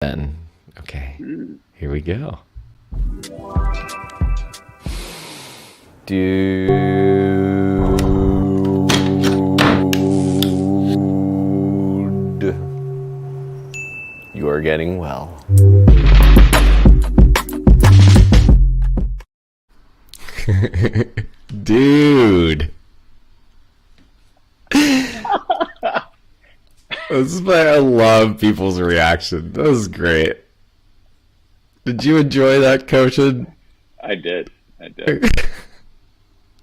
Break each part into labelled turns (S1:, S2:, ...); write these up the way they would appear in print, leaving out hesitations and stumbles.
S1: Then, okay, here we go. Dude, you are getting well. Dude. This is why I love people's reaction. That was great. Did you enjoy that, Koshin?
S2: I did.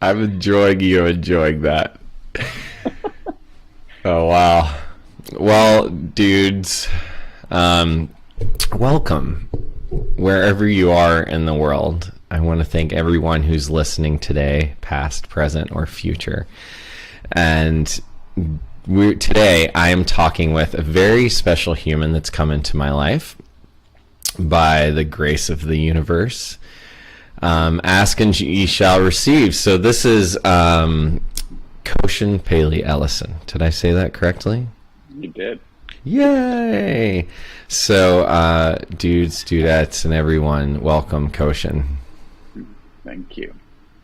S1: I'm enjoying you enjoying that. Oh, wow. Well, dudes, welcome wherever you are in the world. I want to thank everyone who's listening today, past, present, or future. And today I am talking with a very special human that's come into my life by the grace of the universe. Ask and ye shall receive. So this is Koshin Paley Ellison. Did I say that correctly?
S2: You did.
S1: Yay! So dudes, dudettes, and everyone, welcome, Koshin.
S2: Thank you.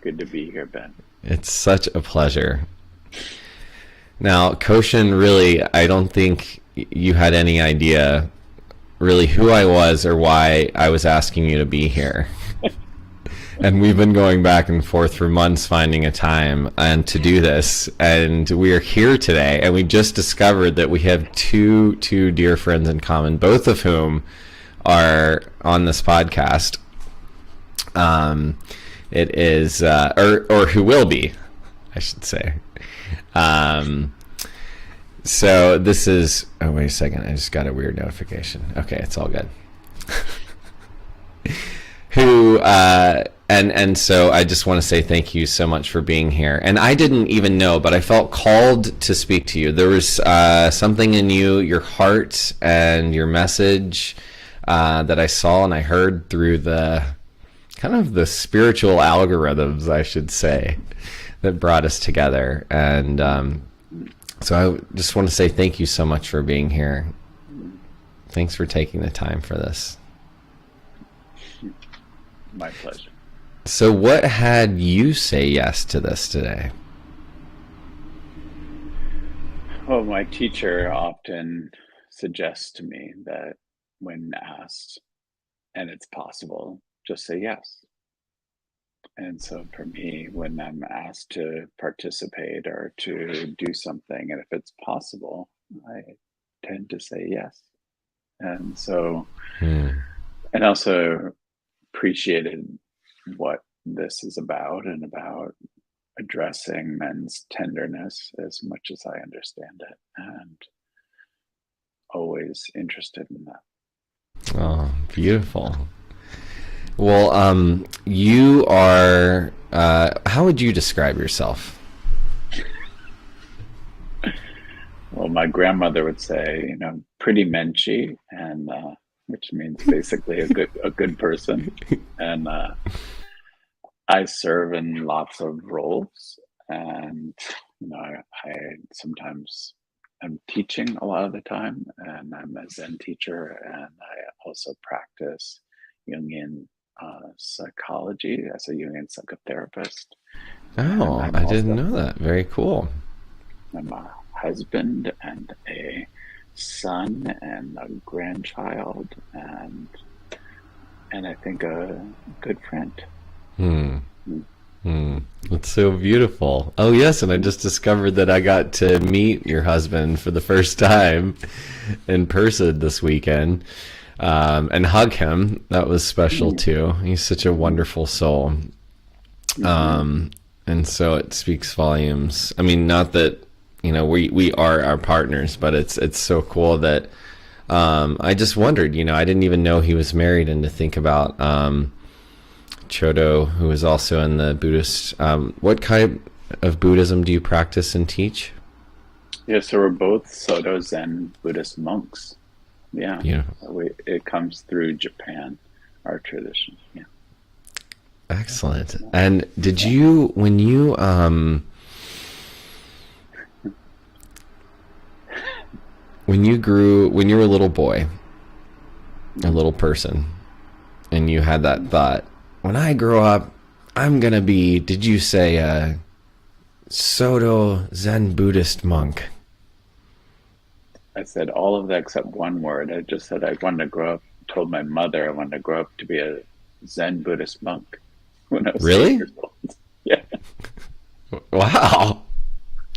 S2: Good to be here, Ben.
S1: It's such a pleasure. Now, Koshin, really, I don't think you had any idea really who I was or why I was asking you to be here. And we've been going back and forth for months finding a time and to do this. And we are here today, and we just discovered that we have two dear friends in common, both of whom are on this podcast. It is, or who will be, I should say. So this is, oh, wait a second. I just got a weird notification. Okay, it's all good. And so I just want to say thank you so much for being here. And I didn't even know, but I felt called to speak to you. There was something in you, your heart and your message that I saw and I heard through the kind of the spiritual algorithms, I should say, that brought us together. And so I just want to say thank you so much for being here. Thanks for taking the time for this.
S2: My pleasure.
S1: So what had you say yes to this today?
S2: Well, my teacher often suggests to me that when asked, and it's possible, just say yes. And so for me, when I'm asked to participate or to do something, and if it's possible, I tend to say yes. And so, and also appreciated what this is about and about addressing men's tenderness as much as I understand it, and always interested in that.
S1: Oh, beautiful. Well, you are, how would you describe yourself?
S2: Well, my grandmother would say, pretty menschy, and which means basically a good person. And I serve in lots of roles, and I sometimes I'm teaching a lot of the time, and I'm a Zen teacher, and I also practice Jungian psychology as a Jungian psychotherapist.
S1: Oh, I didn't know that. Very cool.
S2: I'm a husband and a son and a grandchild, and I think a good friend.
S1: That's so beautiful. Oh yes, and I just discovered that I got to meet your husband for the first time in person this weekend, and hug him. That was special too. He's such a wonderful soul. And so it speaks volumes. I mean, not that we are our partners, but it's so cool that I just wondered, I didn't even know he was married, and to think about Chodo, who is also in the Buddhist, what kind of Buddhism do you practice and teach?
S2: Yeah, so we're both Soto Zen Buddhist monks. Yeah, it comes through Japan, our tradition. Yeah.
S1: Excellent. And did you, when you were a little boy, a little person, and you had that thought, when I grow up, I'm going to be, did you say a Soto Zen Buddhist monk?
S2: I said all of that except one word. I just said I wanted to grow up, told my mother I wanted to grow up to be a Zen Buddhist monk when I was 8
S1: Really?
S2: years old. Yeah.
S1: Wow.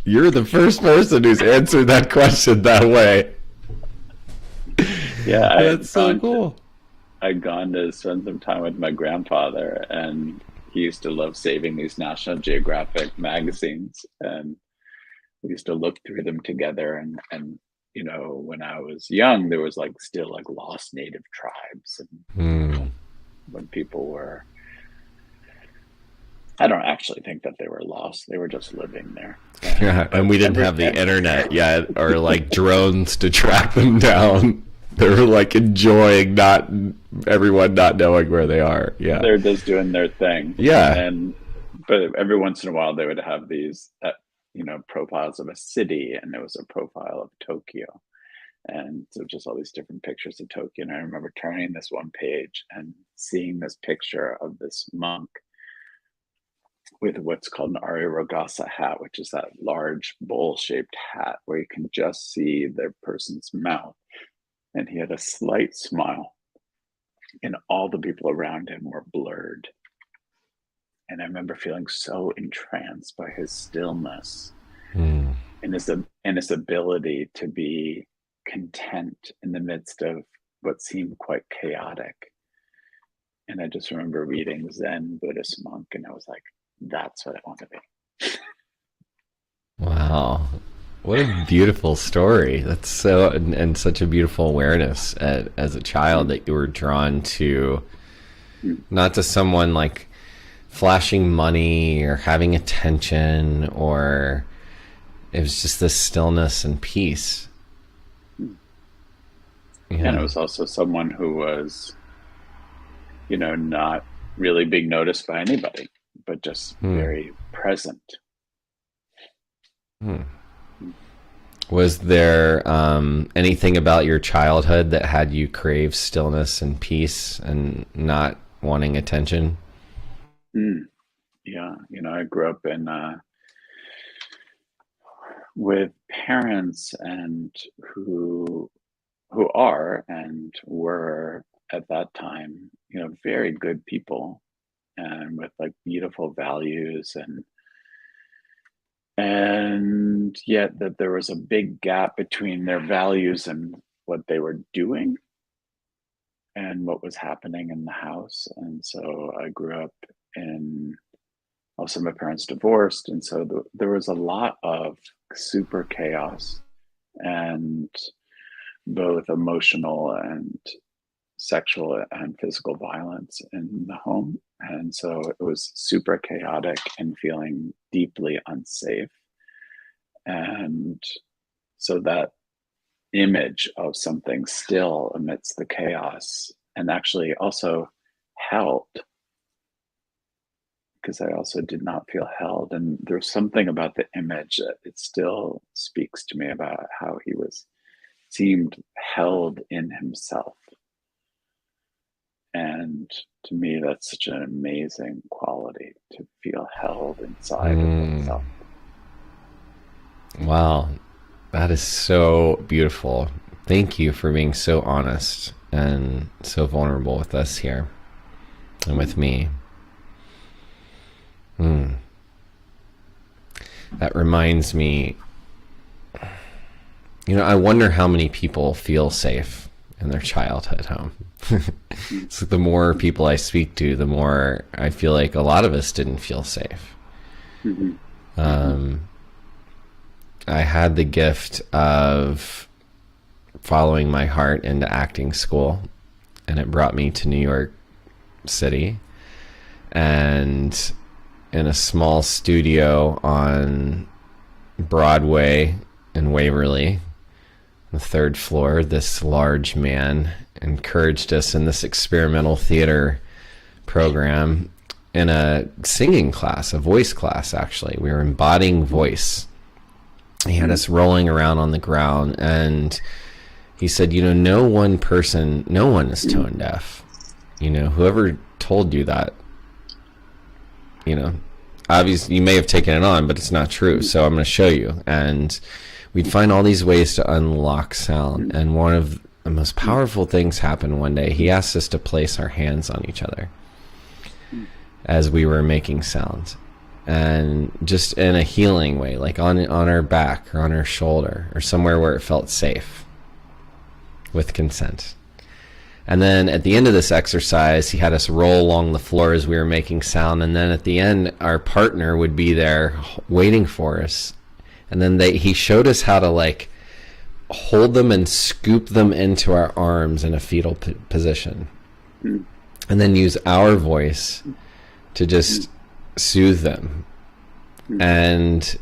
S1: You're the first person who's answered that question that way.
S2: Yeah,
S1: That's so cool.
S2: I'd gone to spend some time with my grandfather, and he used to love saving these National Geographic magazines, and we used to look through them together. And when I was young, there was like still like lost native tribes, and when people were, I don't actually think that they were lost. They were just living there.
S1: Yeah, and we didn't have the internet yet, or like drones to track them down. They were like enjoying everyone not knowing where they are. Yeah,
S2: they're just doing their thing.
S1: Yeah,
S2: but every once in a while they would have these, profiles of a city, and there was a profile of Tokyo, and so just all these different pictures of Tokyo. And I remember turning this one page and seeing this picture of this monk with what's called an Arirogasa hat, which is that large bowl-shaped hat where you can just see the person's mouth. And he had a slight smile, and all the people around him were blurred. And I remember feeling so entranced by his stillness and his ability to be content in the midst of what seemed quite chaotic. And I just remember reading Zen Buddhist monk, and I was like, that's what I want to be.
S1: Wow. What a beautiful story. That's so, and such a beautiful awareness as a child that you were drawn to, not to someone like flashing money or having attention, or it was just this stillness and peace. Yeah.
S2: And it was also someone who was, not really being noticed by anybody, but just very present.
S1: Was there anything about your childhood that had you crave stillness and peace and not wanting attention?
S2: Yeah, I grew up in with parents and who are and were at that time, very good people, and with like beautiful values, and yet that there was a big gap between their values and what they were doing and what was happening in the house. And so I grew up also my parents divorced, and so there was a lot of super chaos, and both emotional and sexual and physical violence in the home. And so it was super chaotic and feeling deeply unsafe. And so that image of something still amidst the chaos, and actually also held, because I also did not feel held. And there's something about the image that it still speaks to me about how he seemed held in himself. And to me, that's such an amazing quality, to feel held inside of himself.
S1: Wow, that is so beautiful. Thank you for being so honest and so vulnerable with us here and with me. That reminds me, I wonder how many people feel safe in their childhood home. So the more people I speak to, the more I feel like a lot of us didn't feel safe. I had the gift of following my heart into acting school, and it brought me to New York City, and in a small studio on Broadway in Waverly, the third floor, this large man encouraged us in this experimental theater program in a singing class, a voice class, actually. We were embodying voice. He had us rolling around on the ground, and he said, no one is tone deaf. Whoever told you that, obviously you may have taken it on, but it's not true. So I'm going to show you. And we'd find all these ways to unlock sound. And one of the most powerful things happened one day. He asked us to place our hands on each other as we were making sounds. And just in a healing way, like on our back or on our shoulder or somewhere where it felt safe with consent. And then at the end of this exercise, he had us roll along the floor as we were making sound. And then at the end, our partner would be there waiting for us. And then he showed us how to like hold them and scoop them into our arms in a fetal position. And then use our voice to just soothe them. And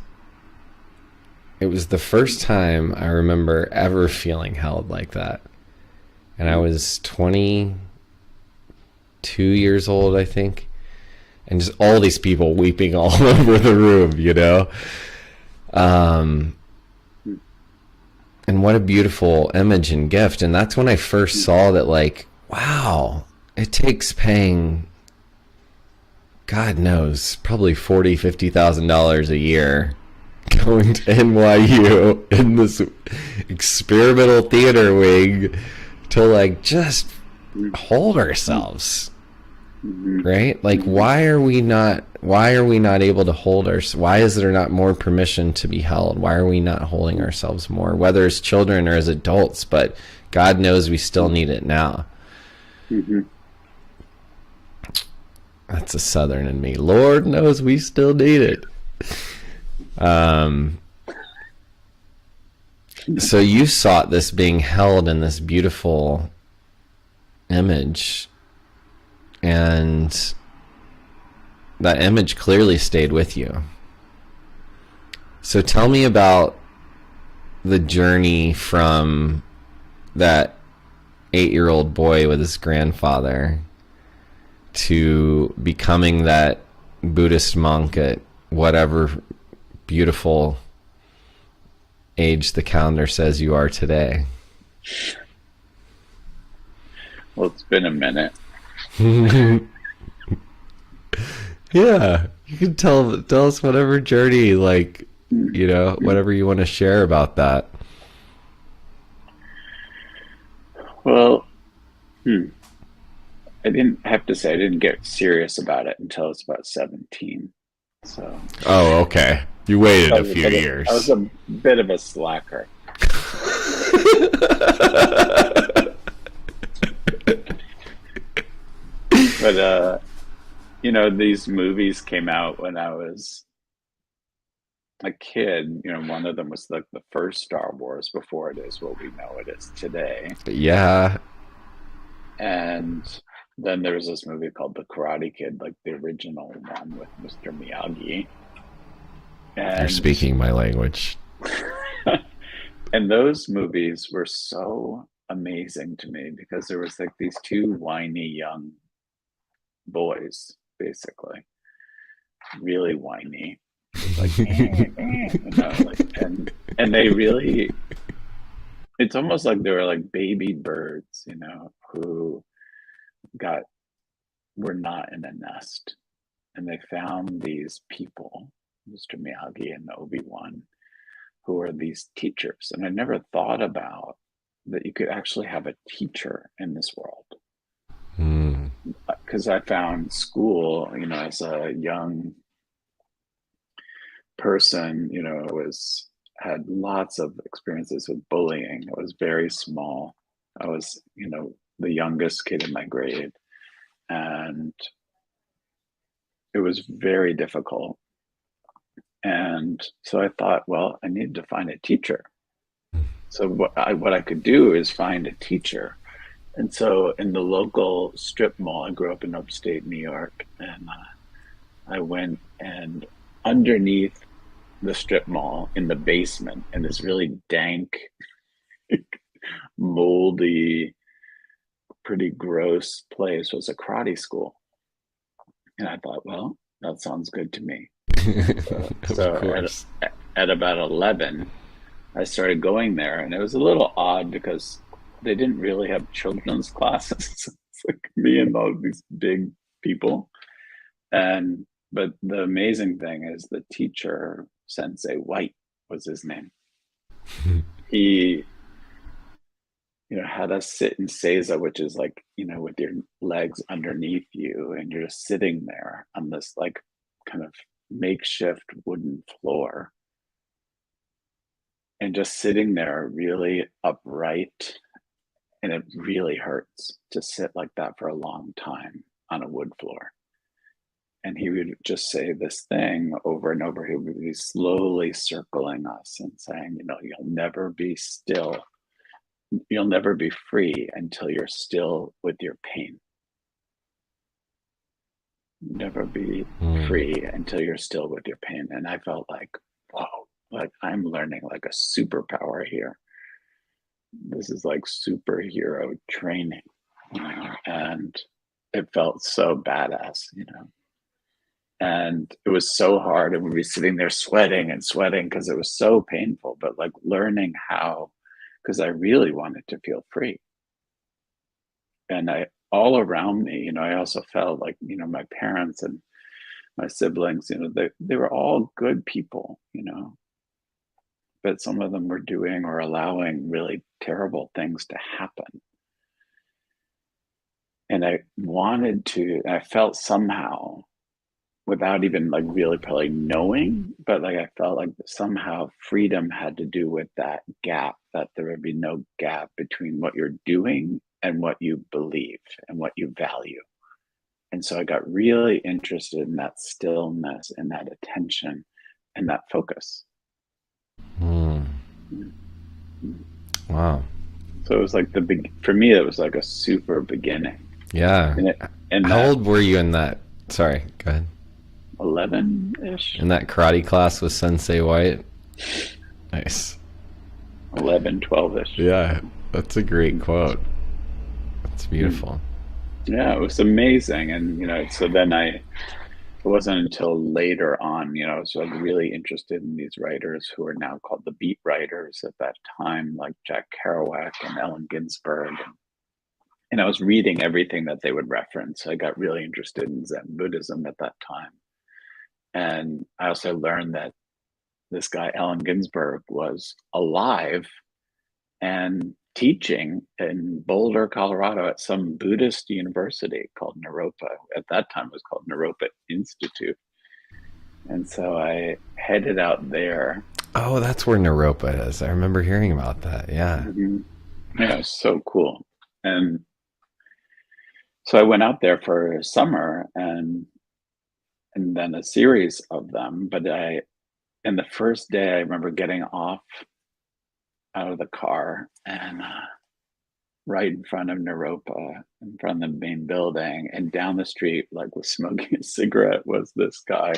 S1: it was the first time I remember ever feeling held like that. And I was 22 years old, I think. And just all these people weeping all over the room, and what a beautiful image and gift. And that's when I first saw that, like, wow, it takes paying, God knows, probably $40,000-$50,000 a year going to NYU in this experimental theater wing to like just hold ourselves, right? Like, why are we not able to hold ourselves? Why is there not more permission to be held? Why are we not holding ourselves more, whether as children or as adults? But God knows we still need it now. That's a Southern in me. Lord knows we still need it. So you sought this being held in this beautiful image, and that image clearly stayed with you. So tell me about the journey from that 8-year-old boy with his grandfather to becoming that Buddhist monk at whatever beautiful age the calendar says you are today.
S2: Well, it's been a minute.
S1: Yeah, you can tell us whatever journey, like, whatever you want to share about that.
S2: Well, I didn't get serious about it until I was about 17. So.
S1: Oh, okay. You waited a few years.
S2: I was a bit of a slacker. But, these movies came out when I was a kid. One of them was like the first Star Wars before it is what we know it is today.
S1: Yeah.
S2: And then there was this movie called The Karate Kid, like the original one with Mr. Miyagi. And
S1: you're speaking my language.
S2: And those movies were so amazing to me because there was like these two whiny young boys, basically, really whiny, like, and they really, it's almost like they were like baby birds, who were not in a nest, and they found these people, Mr. Miyagi and Obi-Wan, who are these teachers. And I never thought about that you could actually have a teacher in this world. Because I found school, as a young person, had lots of experiences with bullying. I was very small. I was, the youngest kid in my grade. And it was very difficult. And so I thought, well, I needed to find a teacher. So what I could do is find a teacher. And so in the local strip mall, I grew up in upstate New York, and I went, and underneath the strip mall in the basement, in this really dank, moldy, pretty gross place, was a karate school. And I thought, well, that sounds good to me. So at about 11, I started going there, and it was a little odd because they didn't really have children's classes. It's like me and all these big people. And but the amazing thing is the teacher, Sensei White was his name. He, had us sit in seiza, which is like, with your legs underneath you, and you're just sitting there on this like kind of makeshift wooden floor, and just sitting there really upright. And it really hurts to sit like that for a long time on a wood floor. And he would just say this thing over and over. He would be slowly circling us and saying, you'll never be still. You'll never be free until you're still with your pain. Never be free until you're still with your pain. And I felt like, whoa, like I'm learning like a superpower here. This is like superhero training, and it felt so badass, and it was so hard, and we'd be sitting there sweating and sweating because it was so painful, but like learning how, because I really wanted to feel free. And all around me, I also felt like, my parents and my siblings, they were all good people, but some of them were doing or allowing really terrible things to happen. And I felt somehow, without even like really probably knowing, but like I felt like somehow freedom had to do with that gap, that there would be no gap between what you're doing and what you believe and what you value. And so I got really interested in that stillness and that attention and that focus.
S1: Wow.
S2: So it was like for me, it was like a super beginning.
S1: Yeah. And how old were you in that? Sorry, go ahead.
S2: 11-ish.
S1: In that karate class with Sensei White? Nice.
S2: 11, 12-ish.
S1: Yeah, that's a great quote. That's beautiful.
S2: Yeah, it was amazing. And, so then it wasn't until later on, I was like really interested in these writers who are now called the beat writers at that time, like Jack Kerouac and Allen Ginsberg. And I was reading everything that they would reference. I got really interested in Zen Buddhism at that time. And I also learned that this guy, Allen Ginsberg, was alive and teaching in Boulder, Colorado at some Buddhist university called Naropa. At that time, it was called Naropa Institute. And so I headed out there.
S1: Oh, that's where Naropa is. I remember hearing about that. Yeah.
S2: Yeah, it was so cool. And so I went out there for summer and then a series of them. But in the first day, I remember getting off out of the car and right in front of Naropa, in front of the main building, and down the street, like was smoking a cigarette, was this guy,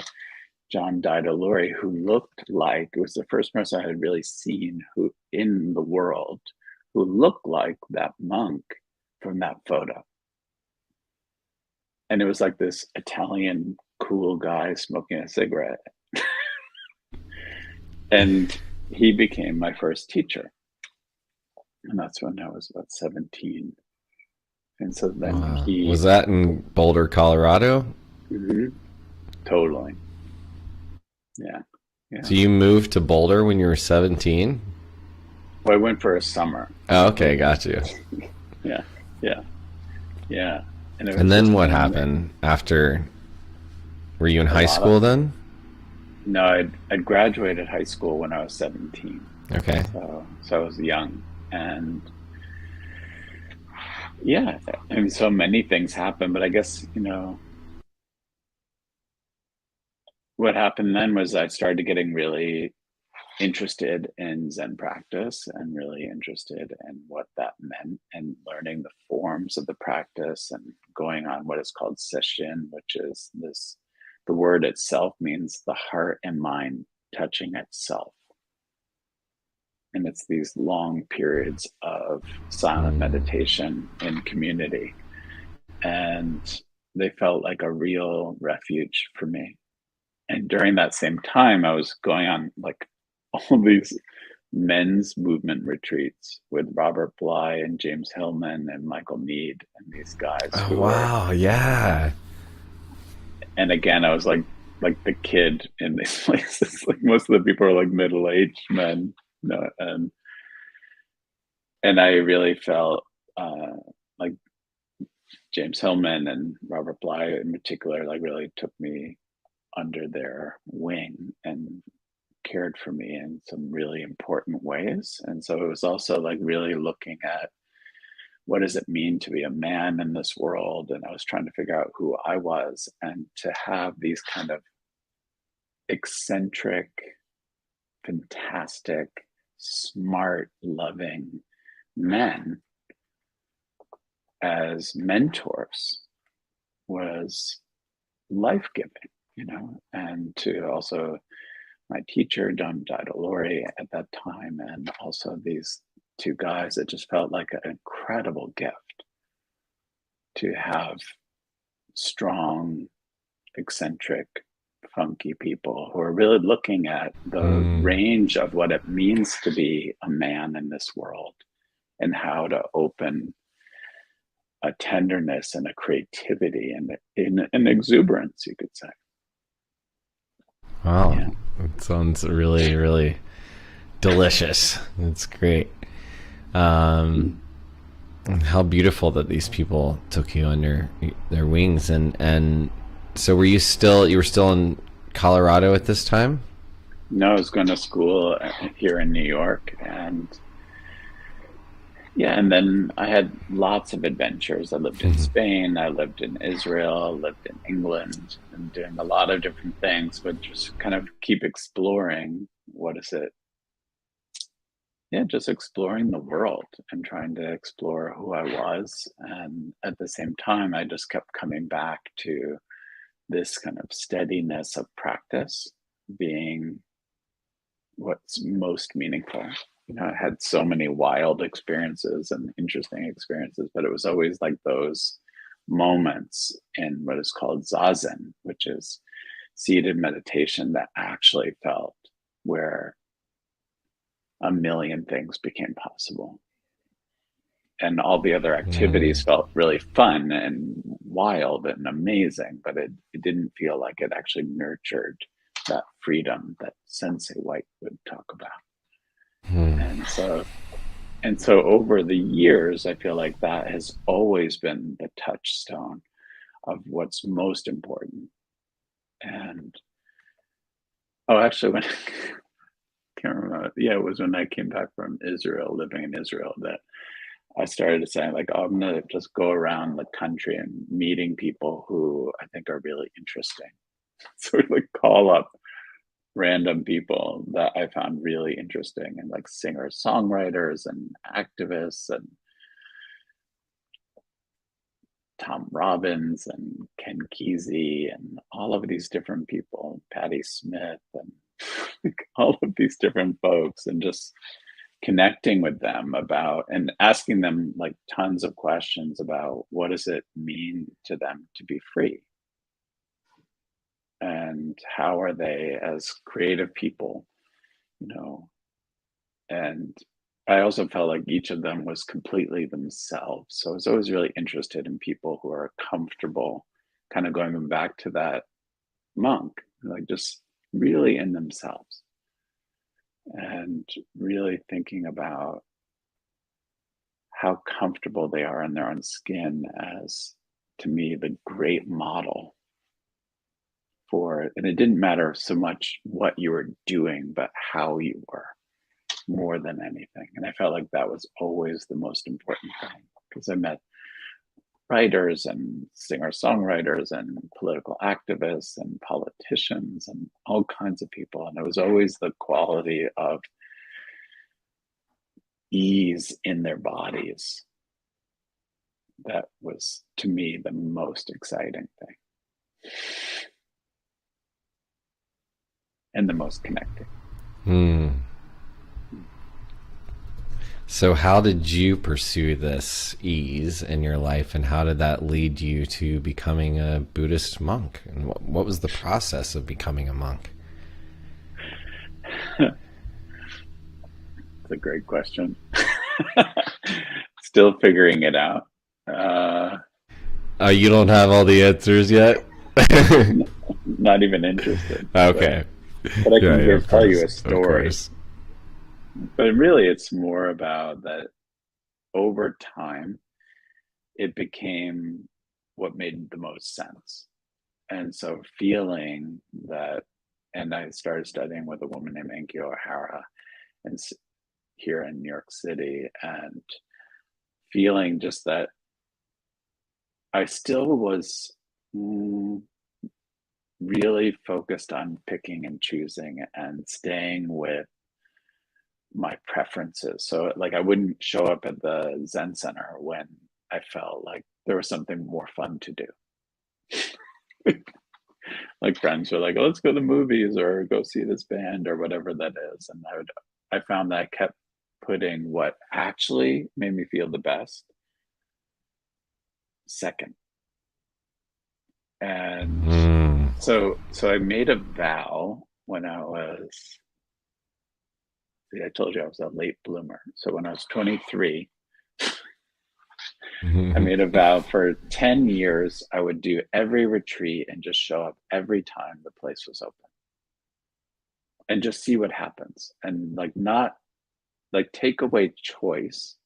S2: John Didaluri, who looked like, it was the first person I had really seen who in the world who looked like that monk from that photo. And it was like this Italian cool guy smoking a cigarette. And he became my first teacher. And that's when I was about 17. And so then
S1: Was that in Boulder, Colorado?
S2: Totally. Yeah.
S1: So you moved to Boulder when you were 17?
S2: Well, I went for a summer.
S1: Oh, okay, got you.
S2: Yeah.
S1: And then what happened after? Were you in high school then?
S2: No, I'd graduated high school when I was 17.
S1: Okay.
S2: So I was young. And yeah, and so many things happened, but I guess, what happened then was I started getting really interested in Zen practice and really interested in what that meant and learning the forms of the practice and going on what is called sesshin, which is the word itself means the heart and mind touching itself. And it's these long periods of silent meditation in community. And they felt like a real refuge for me. And during that same time, I was going on like all these men's movement retreats with Robert Bly and James Hillman and Michael Mead and these guys
S1: Oh,
S2: who were,
S1: wow. Yeah.
S2: and again, I was like the kid in these places. Like most of the people are like middle-aged men, you know, and I really felt like James Hillman and Robert Bly in particular, like really took me under their wing and cared for me in some really important ways. And so it was also like really looking at what does it mean to be a man in this world? And I was trying to figure out who I was, and to have these kind of eccentric, fantastic, smart, loving men as mentors was life-giving, you know. And to also my teacher, Don Didalori at that time, and also these two guys, it just felt like an incredible gift to have strong, eccentric, funky people who are really looking at the range of what it means to be a man in this world, and how to open a tenderness and a creativity and an exuberance, you could say.
S1: Wow.
S2: Yeah.
S1: It sounds really, really delicious. It's great. And how beautiful that these people took you under their wings. And so you were still in Colorado at this time?
S2: No, I was going to school here in New York, and yeah, and then I had lots of adventures. I lived in Spain, I lived in Israel, lived in England, and doing a lot of different things, but just kind of keep exploring what is it. Yeah, just exploring the world and trying to explore who I was. And at the same time, I just kept coming back to this kind of steadiness of practice being what's most meaningful. You know, I had so many wild experiences and interesting experiences, but it was always like those moments in what is called zazen, which is seated meditation, that actually felt where a million things became possible. And all the other activities felt really fun and wild and amazing, but it didn't feel like it actually nurtured that freedom that Sensei White would talk about. And so over the years, I feel like that has always been the touchstone of what's most important. And actually, when can't remember, yeah, it was when I came back from Israel, living in Israel, that I started saying like, oh, I'm gonna just go around the country and meeting people who I think are really interesting. So we like call up random people that I found really interesting, and like singers, songwriters, and activists, and Tom Robbins and Ken Kesey and all of these different people, Patti Smith, and like all of these different folks, and just connecting with them about and asking them like tons of questions about what does it mean to them to be free, and how are they as creative people, you know. And I also felt like each of them was completely themselves. So I was always really interested in people who are comfortable, kind of going back to that monk, like just really in themselves, and really thinking about how comfortable they are in their own skin as, to me, the great model for it. And it didn't matter so much what you were doing, but how you were, more than anything. And I felt like that was always the most important thing, because I met writers and singer-songwriters and political activists and politicians and all kinds of people. And it was always the quality of ease in their bodies that was, to me, the most exciting thing and the most connecting.
S1: So how did you pursue this ease in your life, and how did that lead you to becoming a Buddhist monk? And what was the process of becoming a monk?
S2: It's a great question. Still figuring it out.
S1: You don't have all the answers yet?
S2: Not even interested.
S1: Okay.
S2: But I
S1: Yeah,
S2: can
S1: yeah, of
S2: tell you
S1: course.
S2: a
S1: Of
S2: story.
S1: course.
S2: But really, it's more about that over time, it became what made the most sense. And so feeling that, and I started studying with a woman named Enki O'Hara and here in New York City, and feeling just that I still was really focused on picking and choosing and staying with my preferences. So like I wouldn't show up at the Zen Center when I felt like there was something more fun to do. Like friends were like, oh, let's go to the movies or go see this band or whatever that is. And I found that I kept putting what actually made me feel the best second. And
S1: Mm.
S2: so I made a vow when I was, see, I told you I was a late bloomer. So when I was 23, I made a vow for 10 years, I would do every retreat and just show up every time the place was open and just see what happens. And like, not like take away choice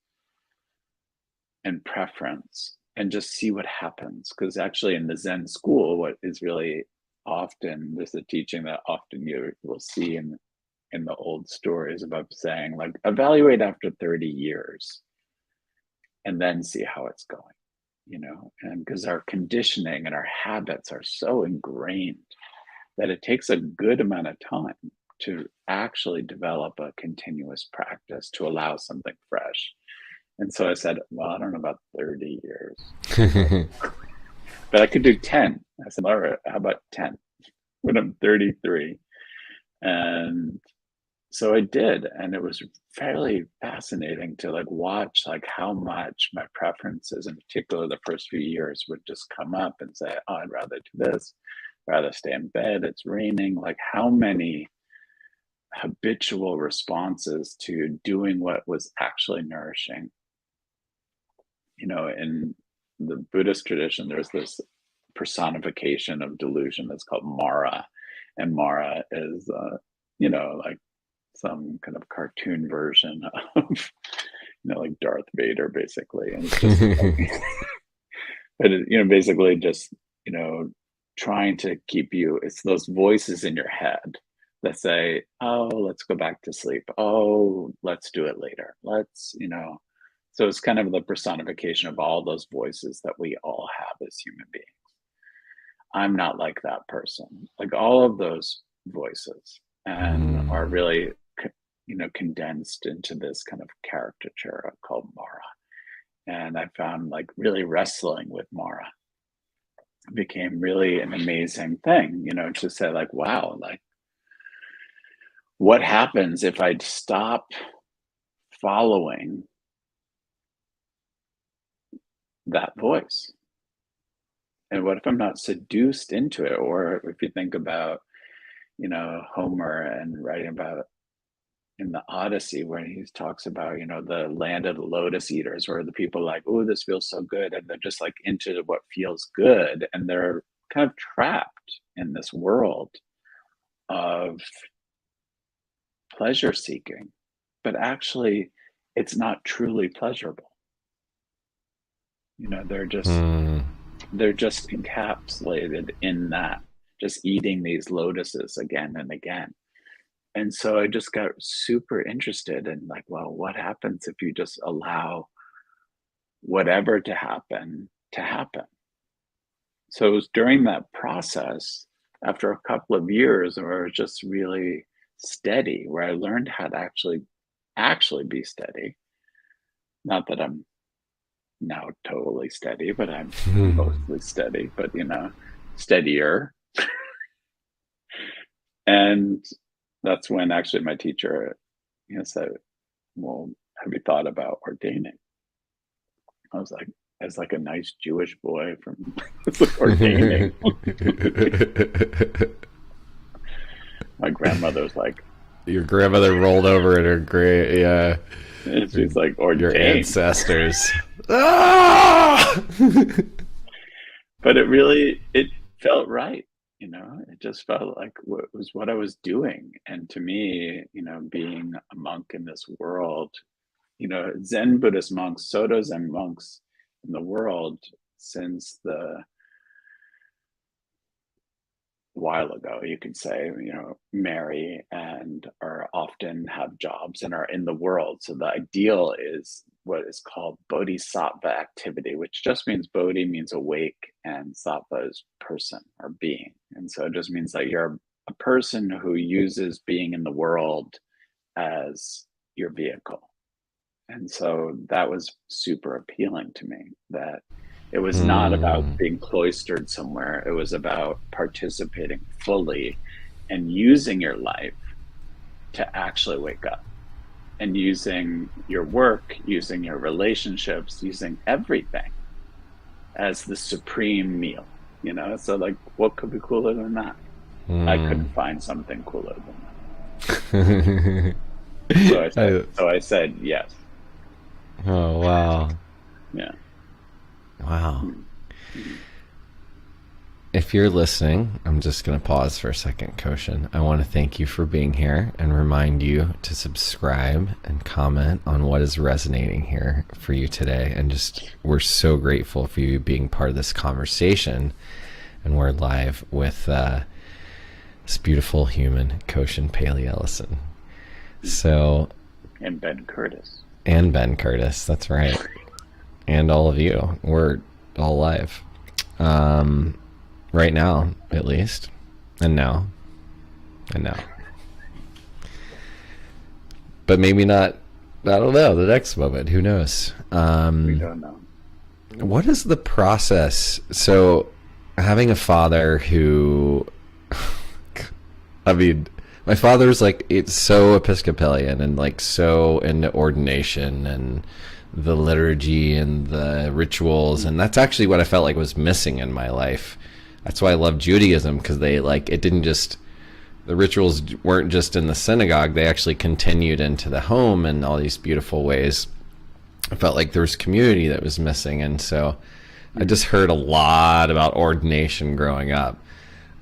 S2: and preference and just see what happens. Because actually, in the Zen school, what is really often, there's a teaching that often you will see in the old stories about saying, like, evaluate after 30 years and then see how it's going, you know, and because our conditioning and our habits are so ingrained that it takes a good amount of time to actually develop a continuous practice to allow something fresh. And so I said, well, I don't know about 30 years, but I could do 10. I said, all right, how about 10 when I'm 33? And so I did, and it was fairly fascinating to like watch like how much my preferences, in particular the first few years, would just come up and say, oh, I'd rather do this, rather stay in bed, it's raining. Like how many habitual responses to doing what was actually nourishing. You know, in the Buddhist tradition, there's this personification of delusion that's called Mara, and Mara is, you know, like some kind of cartoon version of, you know, like Darth Vader, basically. And it's just, like, but it, you know, basically just, you know, trying to keep you. It's those voices in your head that say, "Oh, let's go back to sleep. Oh, let's do it later. Let's, you know." So it's kind of the personification of all those voices that we all have as human beings. I'm not like that person. Like all of those voices, and are
S1: Mm.
S2: really, you know, condensed into this kind of caricature called Mara. And I found like really wrestling with Mara became really an amazing thing, you know, to say like, wow, like what happens if I stop following that voice? And what if I'm not seduced into it? Or if you think about, you know, Homer and writing about in the Odyssey, where he talks about, you know, the land of the lotus eaters, where the people are like, oh, this feels so good. And they're just like into what feels good. And they're kind of trapped in this world of pleasure seeking. But actually, it's not truly pleasurable. You know,
S1: Mm.
S2: they're just encapsulated in that, just eating these lotuses again and again. And so I just got super interested in like, well, what happens if you just allow whatever to happen to happen? So it was during that process, after a couple of years where it was just really steady, where I learned how to actually be steady. Not that I'm now totally steady, but I'm mostly steady, but you know, steadier. And that's when actually my teacher, you know, said, well, have you thought about ordaining? I was like, as like a nice Jewish boy from ordaining. My grandmother was like,
S1: Your grandmother rolled over in her grave. Yeah,
S2: And she's like
S1: your
S2: ordained.
S1: ancestors. Ah!
S2: But it felt right. It just felt like what was what I was doing. And to me, being a monk in this world, Zen Buddhist monks, Soto Zen monks in the world since the while ago, you could say, marry and are often have jobs and are in the world. So the ideal is what is called bodhisattva activity, which just means bodhi means awake and sattva is person or being. And so it just means that you're a person who uses being in the world as your vehicle. And so that was super appealing to me, that it was not about
S1: Hmm.
S2: being cloistered somewhere. It was about participating fully and using your life to actually wake up and using your work, using your relationships, using everything as the supreme meal. So, like, what could be cooler than that? I
S1: Hmm.
S2: couldn't find something cooler than that.
S1: I-
S2: So I said yes.
S1: oh wow,
S2: Yeah.
S1: wow.
S2: Mm. Mm.
S1: If you're listening, I'm just going to pause for a second, Koshin. I want to thank you for being here and remind you to subscribe and comment on what is resonating here for you today. And just, we're so grateful for you being part of this conversation. And we're live with this beautiful human, Koshin Paley Ellison. So,
S2: And Ben Curtis.
S1: and Ben Curtis, that's right. And all of you. We're all live. Right now, at least. And now. And now. But maybe not, I don't know, the next moment. Who knows?
S2: We don't know.
S1: What is the process? So, having a father who, I mean, my father's like, it's so Episcopalian and like so into ordination and the liturgy and the rituals. And that's actually what I felt like was missing in my life. That's why I love Judaism, because they like, it didn't just, the rituals weren't just in the synagogue, they actually continued into the home in all these beautiful ways. I felt like there was community that was missing. And so I just heard a lot about ordination growing up.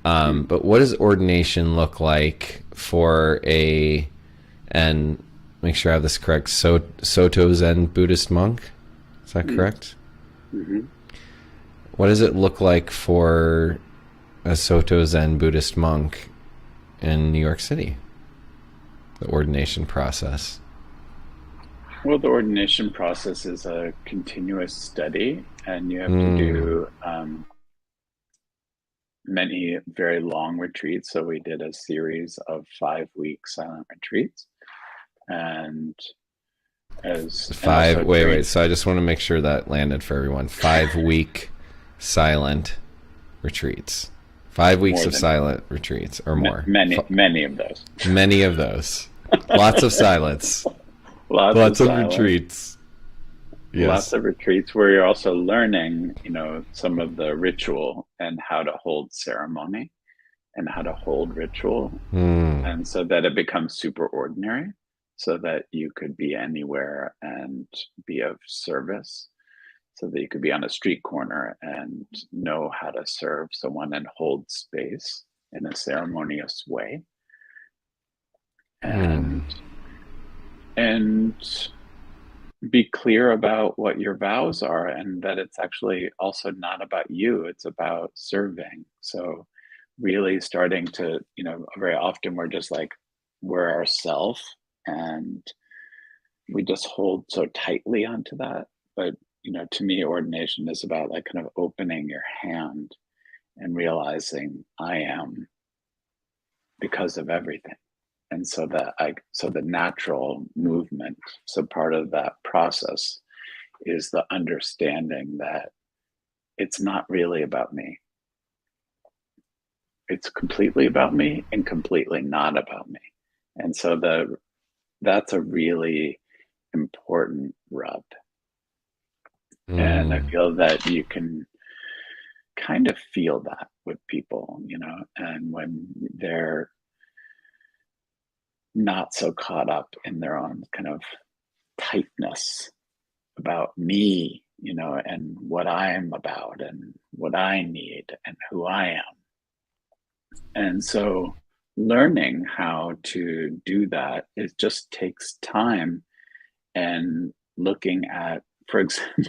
S1: But what does ordination look like for and make sure I have this correct, Soto Zen Buddhist monk? Is that correct?
S2: Mm-hmm.
S1: What does it look like for a Soto Zen Buddhist monk in New York City? The ordination process.
S2: Well, the ordination process is a continuous study, and you have to
S1: Mm.
S2: do many very long retreats. So we did a series of 5 week silent retreats, and
S1: Five.
S2: also
S1: Wait.
S2: during
S1: So I just want to make sure that landed for everyone. 5 week silent retreats. 5 weeks
S2: more
S1: of
S2: than
S1: silent retreats or more.
S2: many of those,
S1: Many of those. Lots of silence.
S2: lots of
S1: Lots of
S2: silence.
S1: retreats.
S2: Lots
S1: Yes.
S2: of retreats where you're also learning, some of the ritual and how to hold ceremony and how to hold ritual.
S1: Hmm.
S2: And so that it becomes super ordinary, so that you could be anywhere and be of service, so that you could be on a street corner and know how to serve someone and hold space in a ceremonious way.
S1: Hmm.
S2: And be clear about what your vows are, and that it's actually also not about you, it's about serving. So really starting to, very often we're just like, we're ourself, and we just hold so tightly onto that. But to me, ordination is about like kind of opening your hand and realizing I am because of everything. And so the natural movement, so part of that process is the understanding that it's not really about me. It's completely about me and completely not about me. And so that's a really important rub. And I
S1: Hmm.
S2: feel that you can kind of feel that with people, and when they're not so caught up in their own kind of tightness about me, and what I'm about and what I need and who I am. And so learning how to do that, it just takes time, and looking at, for example,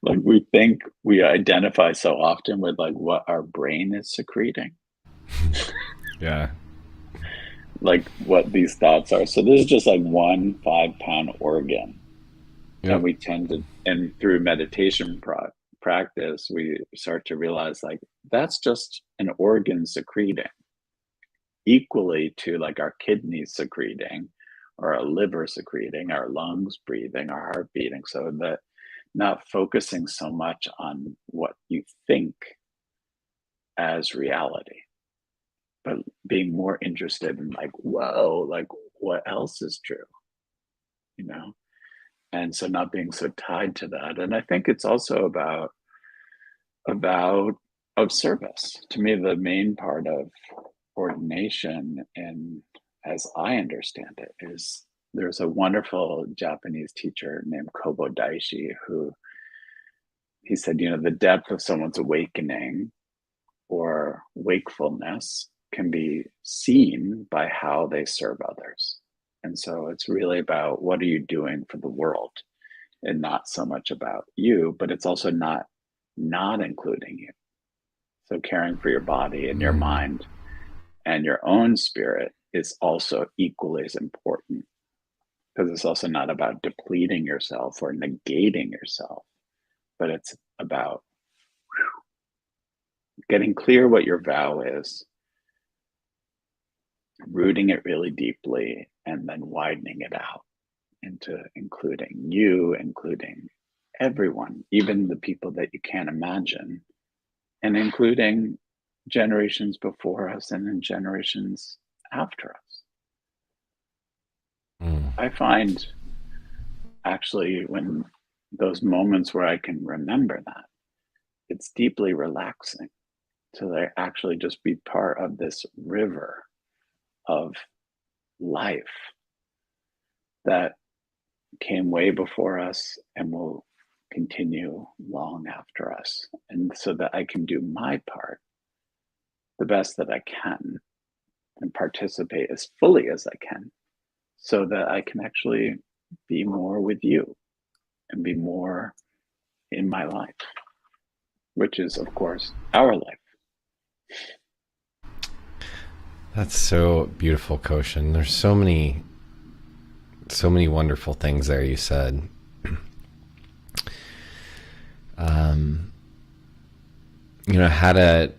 S2: like we think we identify so often with like what our brain is secreting,
S1: Yeah.
S2: like what these thoughts are. So this is just like one 5-pound organ.
S1: Yep.
S2: And we tend to, and through meditation practice, we start to realize like that's just an organ secreting equally to like our kidneys secreting, or our liver secreting, our lungs breathing, our heart beating. So that not focusing so much on what you think as reality, but being more interested in like, whoa, like what else is true, and so not being so tied to that. And I think it's also about of service. To me, the main part of ordination, and as I understand it, is there's a wonderful Japanese teacher named Kobo Daishi who, he said, the depth of someone's awakening or wakefulness can be seen by how they serve others. And so it's really about what are you doing for the world, and not so much about you, but it's also not including you. So caring for your body and your mind and your own spirit is also equally as important, because it's also not about depleting yourself or negating yourself, but it's about getting clear what your vow is, rooting it really deeply, and then widening it out into including you, including everyone, even the people that you can't imagine, and including generations before us and in generations after us. I find actually when those moments where I can remember that, it's deeply relaxing to actually just be part of this river of life that came way before us and will continue long after us. And so that I can do my part the best that I can and participate as fully as I can, so that I can actually be more with you and be more in my life, which is, of course, our life.
S1: That's so beautiful, Koshin. There's so many wonderful things there you said.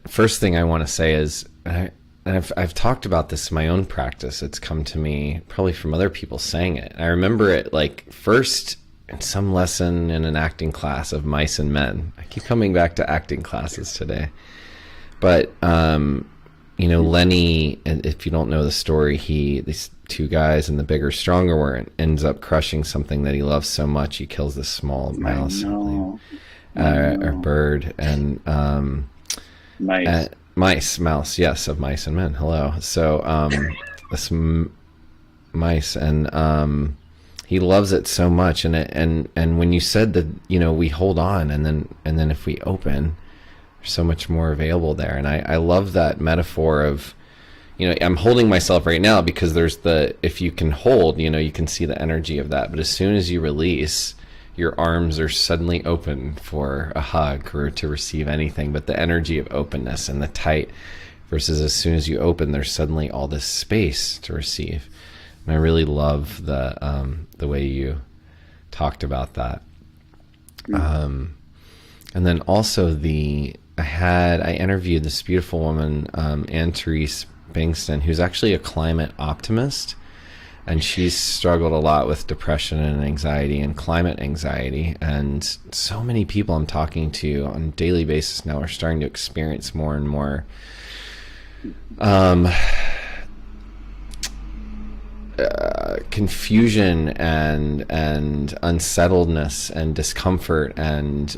S1: First thing I want to say is, and I've talked about this in my own practice. It's come to me probably from other people saying it. I remember it like first in some lesson in an acting class of Mice and Men. I keep coming back to acting classes today. But, Lenny, if you don't know the story, these two guys in the bigger, stronger one ends up crushing something that he loves so much. He kills this small mouse, or bird, and mouse, yes, of Mice and Men. Hello. So this mice, and he loves it so much, and when you said that, we hold on, and then if we open, there's so much more available there. And I love that metaphor of, I'm holding myself right now because there's if you can hold, you can see the energy of that. But as soon as you release, your arms are suddenly open for a hug or to receive anything. But the energy of openness and the tight versus as soon as you open, there's suddenly all this space to receive. And I really love the way you talked about that. And then also I interviewed this beautiful woman, Anne-Therese Bingston, who's actually a climate optimist, and she's struggled a lot with depression and anxiety and climate anxiety. And so many people I'm talking to on a daily basis now are starting to experience more and more confusion and unsettledness and discomfort and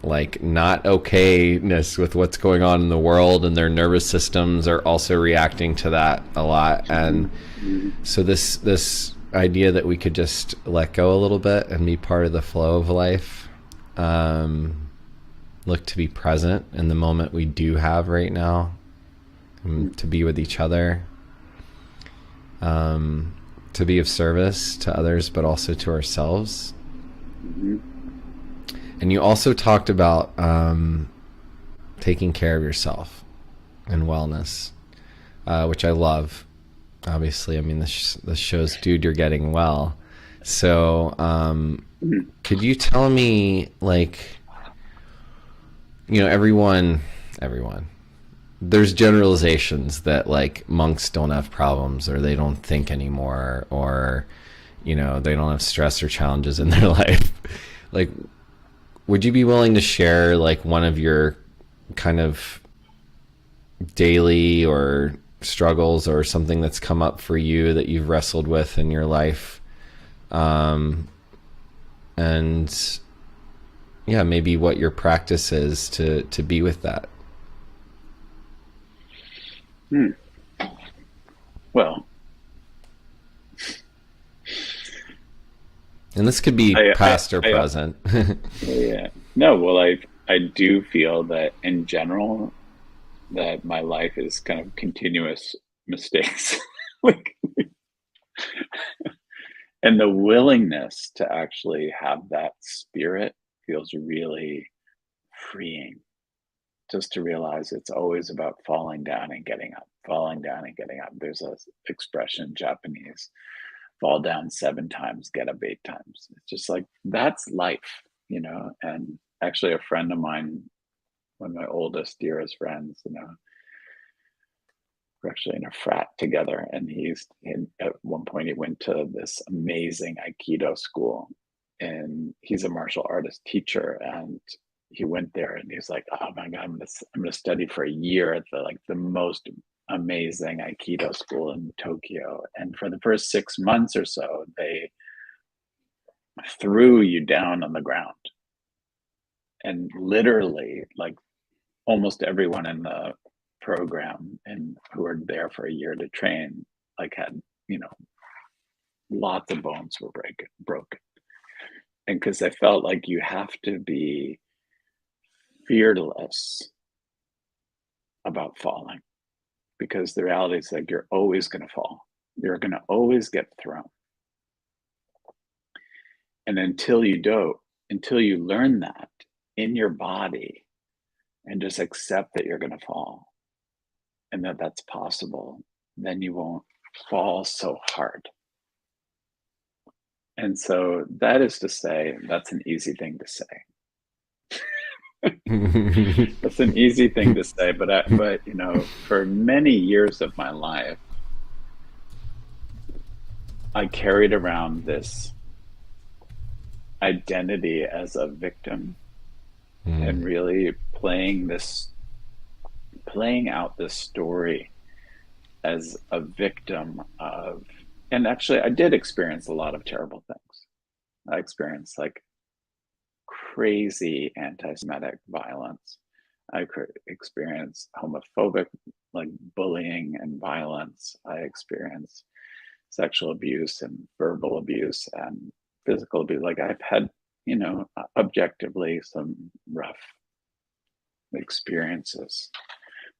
S1: like not okayness with what's going on in the world, and their nervous systems are also reacting to that a lot. And
S2: Mhm.
S1: so this idea that we could just let go a little bit and be part of the flow of life, look to be present in the moment we do have right now, to be with each other, to be of service to others, but also to ourselves.
S2: Mhm.
S1: And you also talked about taking care of yourself and wellness, which I love. Obviously, I mean, this shows, dude, you're getting well. So,
S2: Mhm.
S1: could you tell me, like, everyone, there's generalizations that like monks don't have problems, or they don't think anymore, or they don't have stress or challenges in their life. Like, would you be willing to share like one of your kind of daily or struggles, or something that's come up for you that you've wrestled with in your life, and yeah, maybe what your practice is to be with that?
S2: Hmm. Well,
S1: And this could be
S2: I,
S1: past or
S2: I,
S1: present.
S2: yeah. No, well, I do feel that in general, that my life is kind of continuous mistakes. Like, and the willingness to actually have that spirit feels really freeing. Just to realize it's always about falling down and getting up, falling down and getting up. There's a expression in Japanese, fall down 7 times, get up 8 times. It's just like, that's life, And actually, a friend of mine, one of my oldest, dearest friends, we're actually in a frat together, and at one point he went to this amazing Aikido school, and he's a martial artist teacher, and he went there and he's like, oh my god, I'm gonna study for a year at the most amazing Aikido school in Tokyo. And for the first 6 months or so, they threw you down on the ground, and literally, like, almost everyone in the program and who were there for a year to train, like, had, you know lots of bones were broken. And because I felt like you have to be fearless about falling, because the reality is, like, you're always going to fall, you're going to always get thrown. And until you learn that in your body, and just accept that you're going to fall, and that that's possible, then you won't fall so hard. And so, that is to say, that's an easy thing to say. That's an easy thing to say, but for many years of my life, I carried around this identity as a victim, and really playing out this story as a victim of. And actually, I did experience a lot of terrible things. I experienced, like, crazy anti-Semitic violence. I experienced homophobic, like, bullying and violence. I experienced sexual abuse and verbal abuse and physical abuse. Like, I've had, objectively, some rough experiences.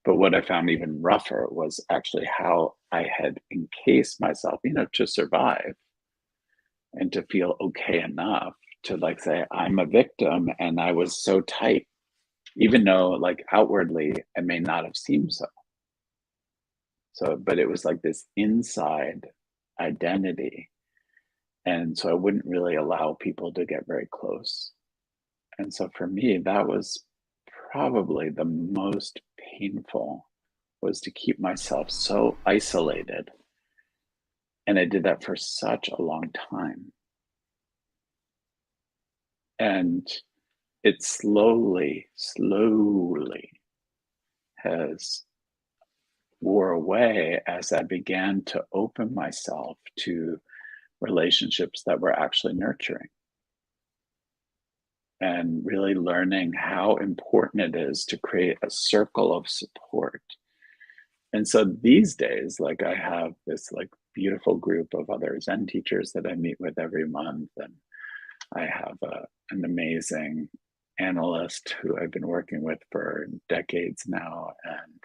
S2: But what I found even rougher was actually how I had encased myself, to survive and to feel okay enough to, like, say I'm a victim, and I was so tight, even though, like, outwardly it may not have seemed so. So, but it was like this inside identity. And so I wouldn't really allow people to get very close. And so for me, that was probably the most painful, was to keep myself so isolated. And I did that for such a long time. And it slowly has wore away as I began to open myself to relationships that were actually nurturing. and really learning how important it is to create a circle of support. And so these days, like I have this like beautiful group of other Zen teachers that I meet with every month, and I have an amazing analyst who I've been working with for decades now, and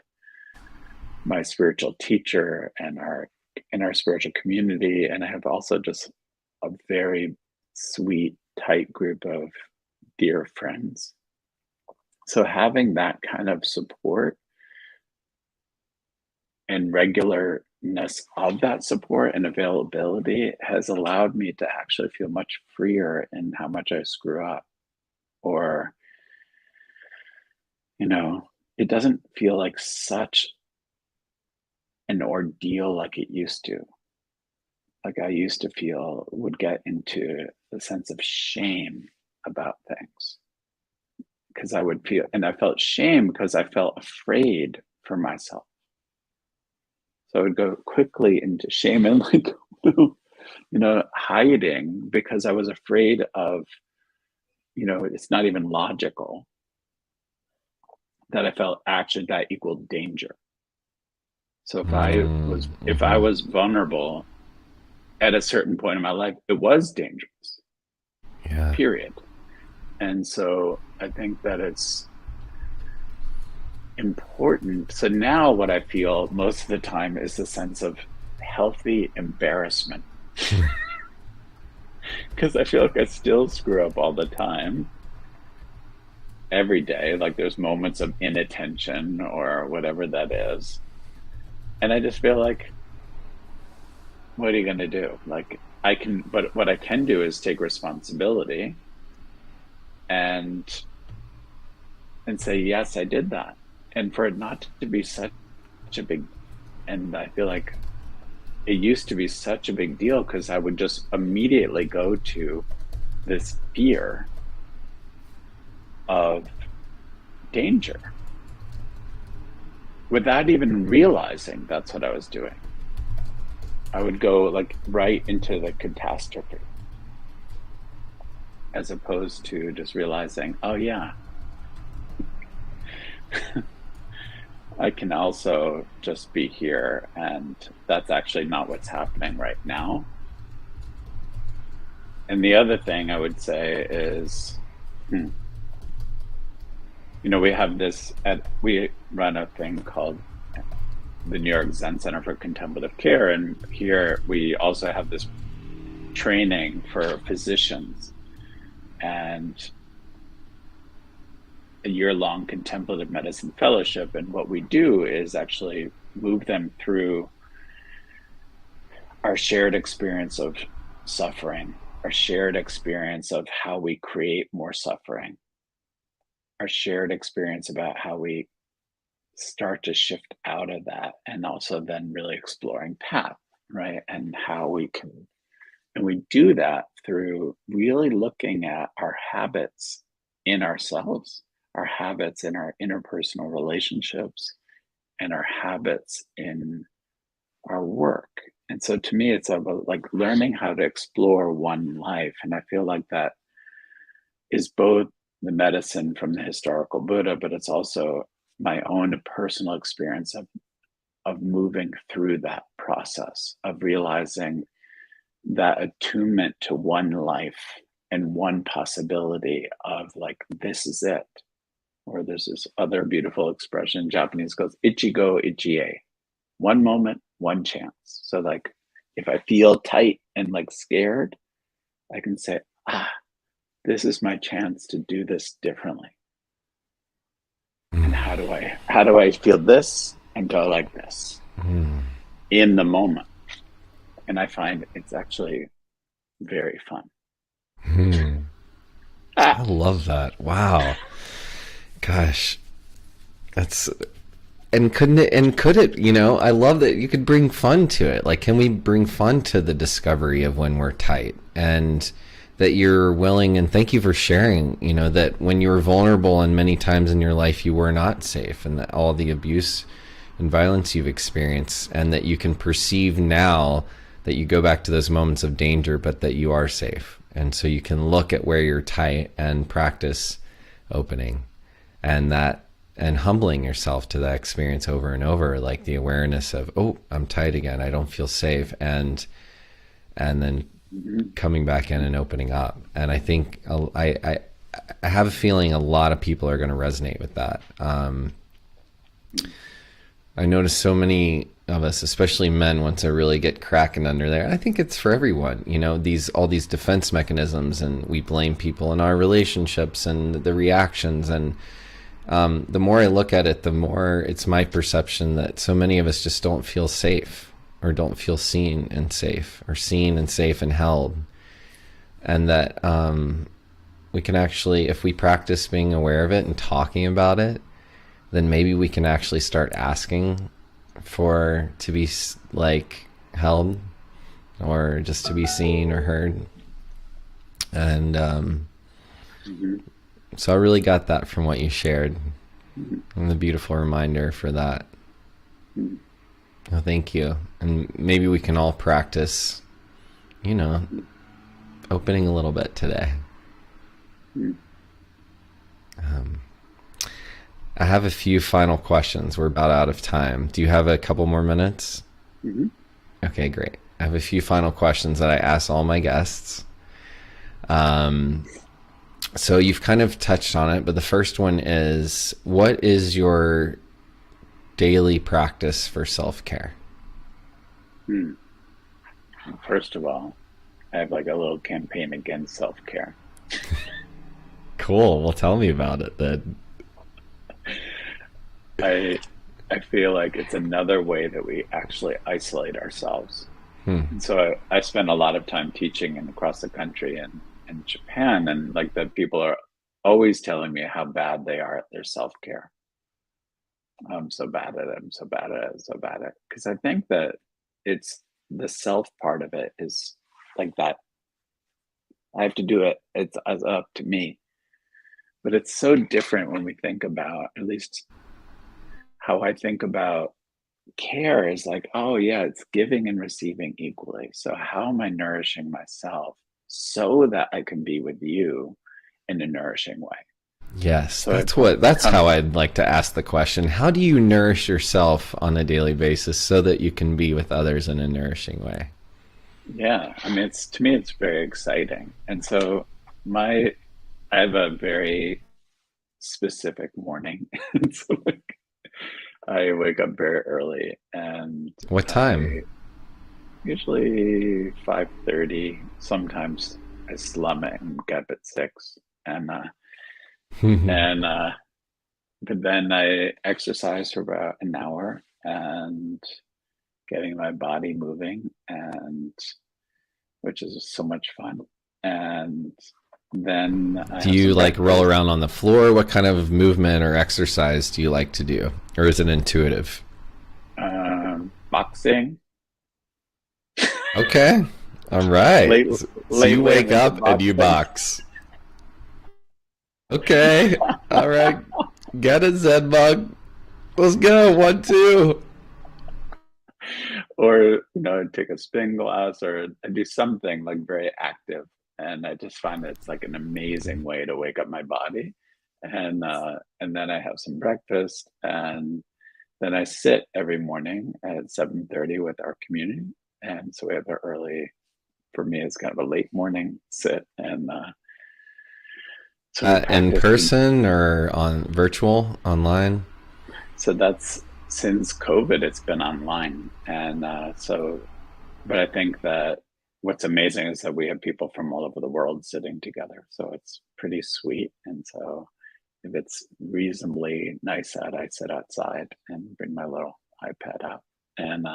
S2: my spiritual teacher, and our in our spiritual community, and I have also just a very sweet, tight group of dear friends. So having that kind of support and regularness of that support and availability has allowed me to actually feel much freer in how much I screw up. Or, it doesn't feel like such an ordeal like it used to. Like I used to would get into the sense of shame about things because I felt shame because I felt afraid for myself. So I would go quickly into shame and like, hiding because I was afraid of, it's not even logical that I felt actually that equaled danger. So if I was vulnerable at a certain point in my life, it was dangerous.
S1: Yeah.
S2: Period. And so I think that it's important. So now what I feel most of the time is the sense of healthy embarrassment. Because I feel like I still screw up all the time. Every day, like there's moments of inattention or whatever that is. And I just feel like, what are you going to do? Like but what I can do is take responsibility and say, yes, I did that. And for it not to be such a big, and I feel like it used to be such a big deal because I would just immediately go to this fear of danger without even realizing that's what I was doing. I would go like right into the catastrophe as opposed to just realizing, oh yeah, I can also just be here, and that's actually not what's happening right now. And the other thing I would say is, we run a thing called the New York Zen Center for Contemplative Care, and here we also have this training for physicians and a year-long contemplative medicine fellowship. And what we do is actually move them through our shared experience of suffering, our shared experience of how we create more suffering, our shared experience about how we start to shift out of that, and also then really exploring path, right? And how we can, and we do that through really looking at our habits in ourselves, our habits in our interpersonal relationships, and our habits in our work. And so to me, it's about like learning how to explore one life. And I feel like that is both the medicine from the historical Buddha, but it's also my own personal experience of moving through that process of realizing that attunement to one life and one possibility of like, this is it. Or there's this other beautiful expression in Japanese goes, ichigo ichie, one moment, one chance. So like, if I feel tight and like scared, I can say, this is my chance to do this differently. And how do I feel this and go like this in the moment? And I find it's actually very fun.
S1: I love that. Wow. Gosh. Could it, I love that you could bring fun to it. Like, can we bring fun to the discovery of when we're tight, and that you're willing, and thank you for sharing, that when you were vulnerable and many times in your life you were not safe, and that all the abuse and violence you've experienced, and that you can perceive now that you go back to those moments of danger, but that you are safe. And so you can look at where you're tight and practice opening, and that, and humbling yourself to that experience over and over, like the awareness of, oh, I'm tight again, I don't feel safe, and then coming back in and opening up. And I think I have a feeling a lot of people are going to resonate with that. I notice so many of us, especially men, once I really get cracking under there. I think it's for everyone, you know, all these defense mechanisms, and we blame people in our relationships and the reactions. And the more I look at it, the more it's my perception that so many of us just don't feel safe, or don't feel seen and safe, or seen and safe and held. And that we can actually, if we practice being aware of it and talking about it, then maybe we can actually start asking to be like held, or just to be seen or heard. And so I really got that from what you shared, and the beautiful reminder for that. Well, thank you. And maybe we can all practice, you know, opening a little bit today. I have a few final questions. We're about out of time. Do you have a couple more minutes? Okay, great. I have a few final questions that I ask all my guests. So you've kind of touched on it, but the first one is, what is your daily practice for self-care?
S2: First of all, I have like a little campaign against self-care.
S1: Cool. Well, tell me about it then.
S2: I feel like it's another way that we actually isolate ourselves. And so I spend a lot of time teaching and across the country and in Japan, and like that people are always telling me how bad they are at their self-care. I'm so bad at it. I'm so bad at it. I'm so bad at it. Because I think that it's the self part of it is like that. I have to do it. It's up to me. But it's so different when we think about, at least how I think about care is like, oh yeah, it's giving and receiving equally. So how am I nourishing myself so that I can be with you in a nourishing way?
S1: Yes,
S2: So
S1: that's how I'd like to ask the question. How do you nourish yourself on a daily basis so that you can be with others in a nourishing way?
S2: Yeah, I mean, to me, it's very exciting. And so I have a very specific morning. So like, I wake up very early, and
S1: What
S2: I
S1: time?
S2: usually 5:30. Sometimes I slum it and get up at 6. And but then I exercise for about an hour and getting my body moving, and which is so much fun. And then I
S1: Do
S2: have
S1: you
S2: some
S1: like roll
S2: breakfast.
S1: around on the floor? What kind of movement or exercise do you like to do? Or is it intuitive?
S2: Boxing.
S1: Okay. All right.
S2: late
S1: So you
S2: lately I'm
S1: wake
S2: into
S1: up and you
S2: boxing.
S1: box. Okay. All right. Get it, Zen Bug. Let's go. 1, 2.
S2: Or take a spin class, or I do something like very active, and I just find that it's like an amazing way to wake up my body. And then I have some breakfast, and then I sit every morning at 7:30 with our community. And so we have an early, for me it's kind of a late morning sit. And so we
S1: In
S2: practice.
S1: person or on virtual, online?
S2: So that's, since COVID, it's been online. And but I think that what's amazing is that we have people from all over the world sitting together. So it's pretty sweet. And so if it's reasonably nice out, I sit outside and bring my little iPad out. And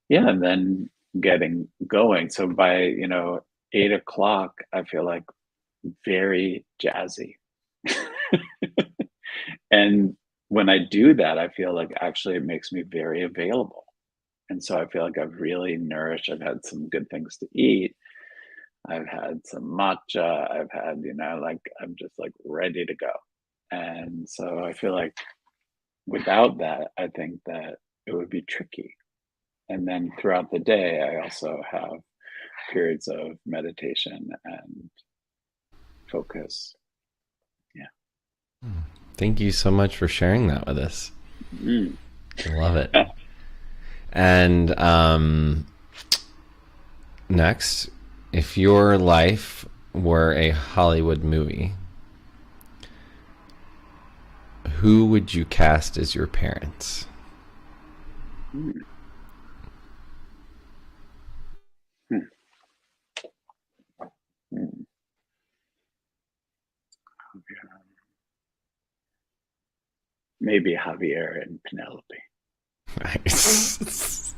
S2: yeah, and then getting going. So by, 8 o'clock, I feel like very jazzy. And when I do that, I feel like actually it makes me very available. And so I feel like I've really nourished. I've had some good things to eat. I've had some matcha. I've had, like I'm just like ready to go. And so I feel like without that, I think that it would be tricky. And then throughout the day, I also have periods of meditation and focus. Yeah.
S1: Thank you so much for sharing that with us.
S2: Mm.
S1: I love it. And next, if your life were a Hollywood movie, who would you cast as your parents?
S2: Mm. Mm. Maybe Javier and Penelope.
S1: Nice.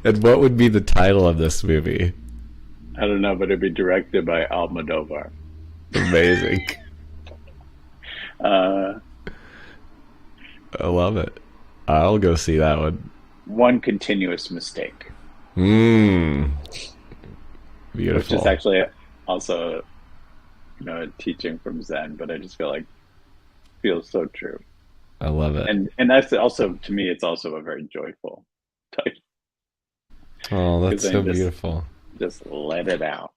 S1: And what would be the title of this movie?
S2: I don't know, but it'd be directed by Almodovar.
S1: Amazing.
S2: Uh,
S1: I love it. I'll go see that one.
S2: One continuous mistake.
S1: Beautiful.
S2: Which is actually also, a teaching from Zen, but I just feel like feels so true.
S1: I love it.
S2: And that's also, to me, it's also a very joyful type.
S1: Oh, that's so beautiful.
S2: Just let it out.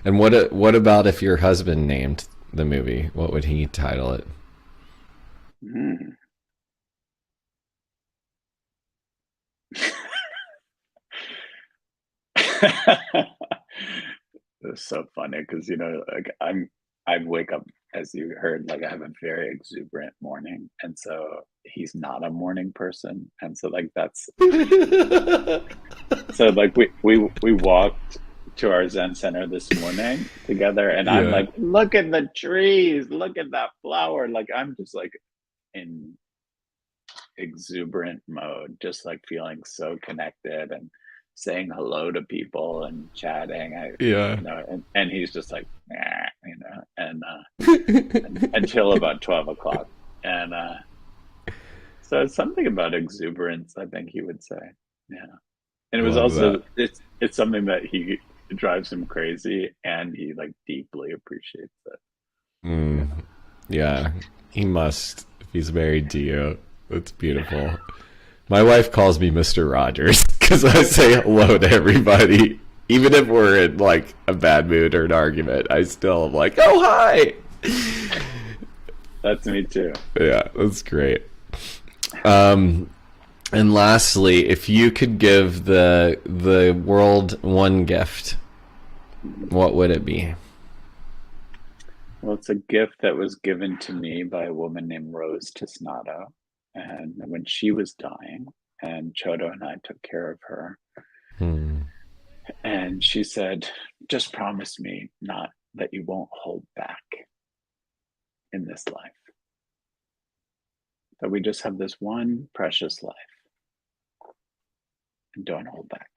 S1: And what about if your husband named the movie? What would he title it?
S2: It's so funny because like I wake up, as you heard, like I have a very exuberant morning, and so he's not a morning person, and so like that's so like we walked to our Zen center this morning together, and I'm like, look at the trees, look at that flower, like I'm just like in exuberant mode, just like feeling so connected and saying hello to people and chatting. And he's just like, and until about 12 o'clock. And so it's something about exuberance, I think he would say. Yeah. And it was also, it's something that he drives him crazy, and he like deeply appreciates it.
S1: Yeah, he must, if he's married to you. That's beautiful. My wife calls me Mr. Rogers because I say hello to everybody. Even if we're in like a bad mood or an argument, I still am like, oh, hi.
S2: That's me too.
S1: Yeah, that's great. And lastly, if you could give the world one gift, what would it be?
S2: Well, it's a gift that was given to me by a woman named Rose Tisnado. And when she was dying, and Chodo and I took care of her, and she said, just promise me not that you won't hold back in this life. That we just have this one precious life, and don't hold back.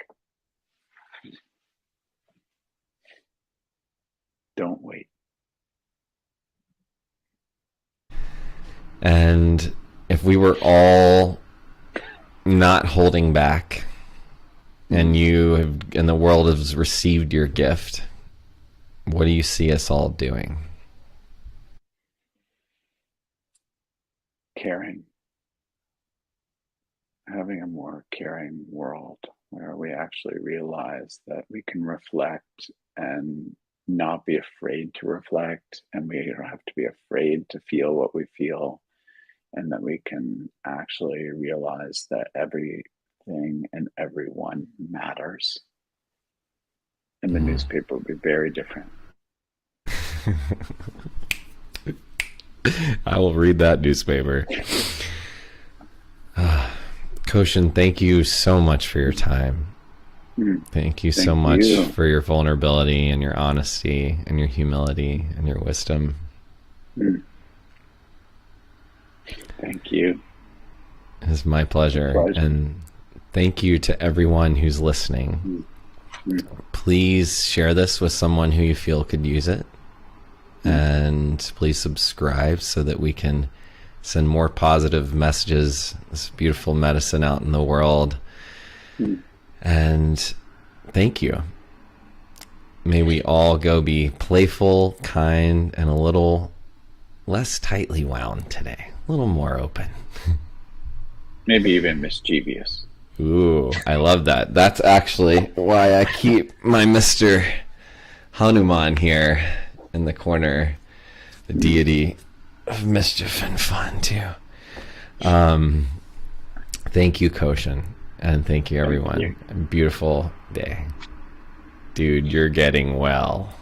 S2: Don't wait.
S1: And if we were all not holding back, and and the world has received your gift, what do you see us all doing?
S2: Caring. Having a more caring world where we actually realize that we can reflect and not be afraid to reflect, and we don't have to be afraid to feel what we feel, and that we can actually realize that everything and everyone matters. And the newspaper would be very different.
S1: I will read that newspaper. Koshin, thank you so much for your time. Thank you so much for your vulnerability and your honesty and your humility and your wisdom.
S2: Thank you.
S1: It's my pleasure. And thank you to everyone who's listening. Please share this with someone who you feel could use it. And please subscribe so that we can send more positive messages, this beautiful medicine out in the world. And thank you. May we all go be playful, kind, and a little less tightly wound today. A little more open.
S2: maybe even mischievous.
S1: Ooh, I love that. That's actually why I keep my Mr. Hanuman here in the corner, the deity of mischief and fun too. Thank you, Koshin, and thank you, everyone.
S2: Thank you.
S1: Beautiful day, dude. You're getting well.